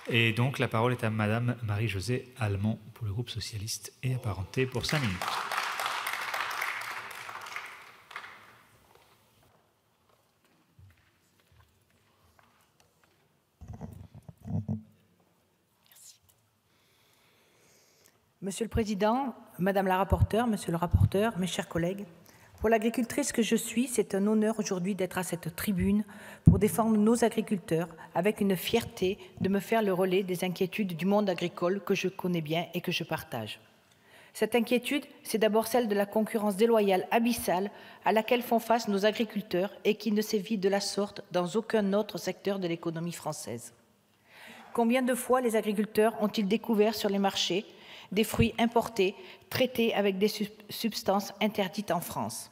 Et donc, la parole est à Madame Marie-Josée Allemand pour le groupe socialiste et apparenté pour 5 minutes. Monsieur le Président, Madame la rapporteure, Monsieur le rapporteur, mes chers collègues, pour l'agricultrice que je suis, c'est un honneur aujourd'hui d'être à cette tribune pour défendre nos agriculteurs avec une fierté de me faire le relais des inquiétudes du monde agricole que je connais bien et que je partage. Cette inquiétude, c'est d'abord celle de la concurrence déloyale abyssale à laquelle font face nos agriculteurs et qui ne sévit de la sorte dans aucun autre secteur de l'économie française. Combien de fois les agriculteurs ont-ils découvert sur les marchés des fruits importés, traités avec des substances interdites en France?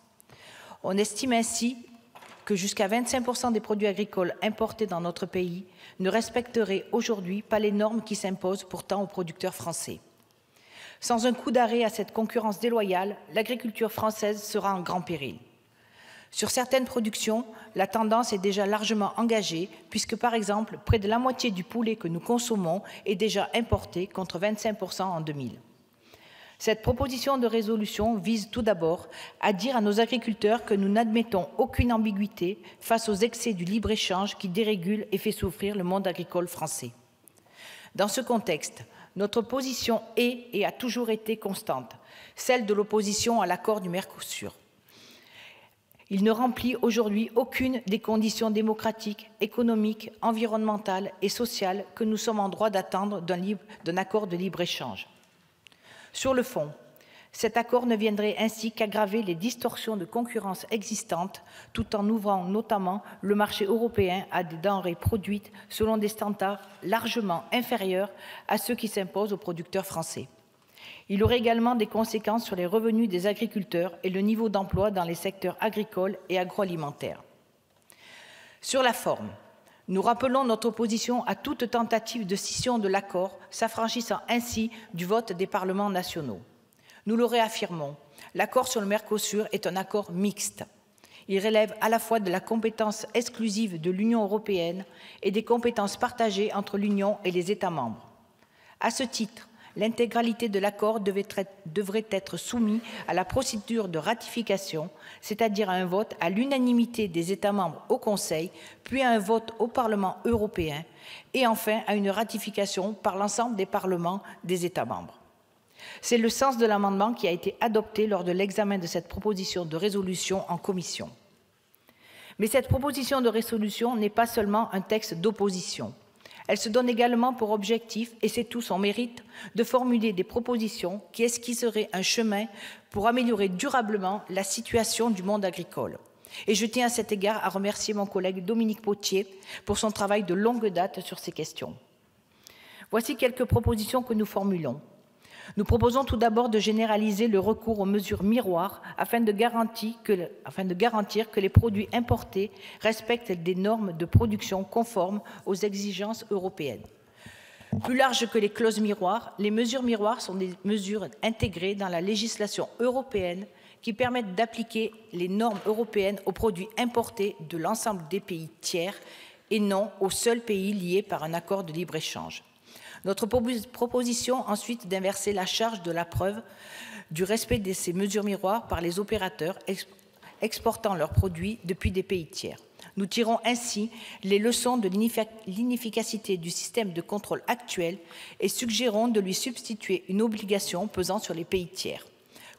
On estime ainsi que jusqu'à 25% des produits agricoles importés dans notre pays ne respecteraient aujourd'hui pas les normes qui s'imposent pourtant aux producteurs français. Sans un coup d'arrêt à cette concurrence déloyale, l'agriculture française sera en grand péril. Sur certaines productions, la tendance est déjà largement engagée, puisque par exemple, près de la moitié du poulet que nous consommons est déjà importé, contre 25% en 2000. Cette proposition de résolution vise tout d'abord à dire à nos agriculteurs que nous n'admettons aucune ambiguïté face aux excès du libre-échange qui dérégule et fait souffrir le monde agricole français. Dans ce contexte, notre position est et a toujours été constante, celle de l'opposition à l'accord du Mercosur. Il ne remplit aujourd'hui aucune des conditions démocratiques, économiques, environnementales et sociales que nous sommes en droit d'attendre d'un accord de libre-échange. Sur le fond, cet accord ne viendrait ainsi qu'aggraver les distorsions de concurrence existantes, tout en ouvrant notamment le marché européen à des denrées produites selon des standards largement inférieurs à ceux qui s'imposent aux producteurs français. Il aurait également des conséquences sur les revenus des agriculteurs et le niveau d'emploi dans les secteurs agricoles et agroalimentaires. Sur la forme, nous rappelons notre opposition à toute tentative de scission de l'accord, s'affranchissant ainsi du vote des parlements nationaux. Nous le réaffirmons, l'accord sur le Mercosur est un accord mixte. Il relève à la fois de la compétence exclusive de l'Union européenne et des compétences partagées entre l'Union et les États membres. À ce titre, l'intégralité de l'accord devrait être soumise à la procédure de ratification, c'est-à-dire à un vote à l'unanimité des États membres au Conseil, puis à un vote au Parlement européen et enfin à une ratification par l'ensemble des parlements des États membres. C'est le sens de l'amendement qui a été adopté lors de l'examen de cette proposition de résolution en commission. Mais cette proposition de résolution n'est pas seulement un texte d'opposition. Elle se donne également pour objectif, et c'est tout son mérite, de formuler des propositions qui esquisseraient un chemin pour améliorer durablement la situation du monde agricole. Et je tiens à cet égard à remercier mon collègue Dominique Potier pour son travail de longue date sur ces questions. Voici quelques propositions que nous formulons. Nous proposons tout d'abord de généraliser le recours aux mesures miroirs afin de garantir que les produits importés respectent des normes de production conformes aux exigences européennes. Plus large que les clauses miroirs, les mesures miroirs sont des mesures intégrées dans la législation européenne qui permettent d'appliquer les normes européennes aux produits importés de l'ensemble des pays tiers et non aux seuls pays liés par un accord de libre-échange. Notre proposition ensuite d'inverser la charge de la preuve du respect de ces mesures miroirs par les opérateurs exportant leurs produits depuis des pays tiers. Nous tirons ainsi les leçons de l'inefficacité du système de contrôle actuel et suggérons de lui substituer une obligation pesant sur les pays tiers.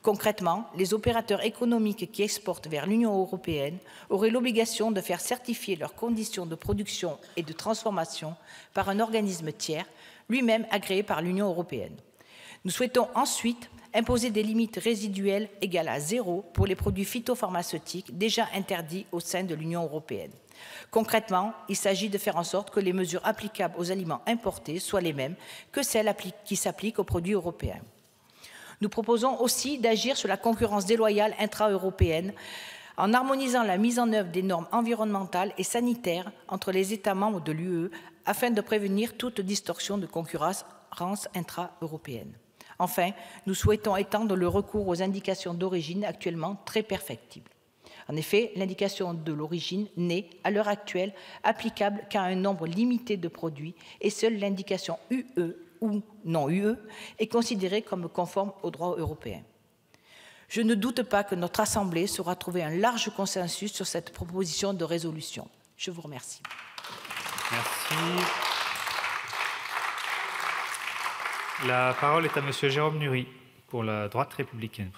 Concrètement, les opérateurs économiques qui exportent vers l'Union européenne auraient l'obligation de faire certifier leurs conditions de production et de transformation par un organisme tiers, lui-même agréé par l'Union européenne. Nous souhaitons ensuite imposer des limites résiduelles égales à 0 pour les produits phytopharmaceutiques déjà interdits au sein de l'Union européenne. Concrètement, il s'agit de faire en sorte que les mesures applicables aux aliments importés soient les mêmes que celles qui s'appliquent aux produits européens. Nous proposons aussi d'agir sur la concurrence déloyale intra-européenne en harmonisant la mise en œuvre des normes environnementales et sanitaires entre les États membres de l'UE afin de prévenir toute distorsion de concurrence intra-européenne. Enfin, nous souhaitons étendre le recours aux indications d'origine actuellement très perfectibles. En effet, l'indication de l'origine n'est, à l'heure actuelle, applicable qu'à un nombre limité de produits et seule l'indication UE ou non UE est considérée comme conforme au droit européen. Je ne doute pas que notre Assemblée saura trouver un large consensus sur cette proposition de résolution. Je vous remercie. Merci. La parole est à M. Jérôme Nury pour la droite républicaine.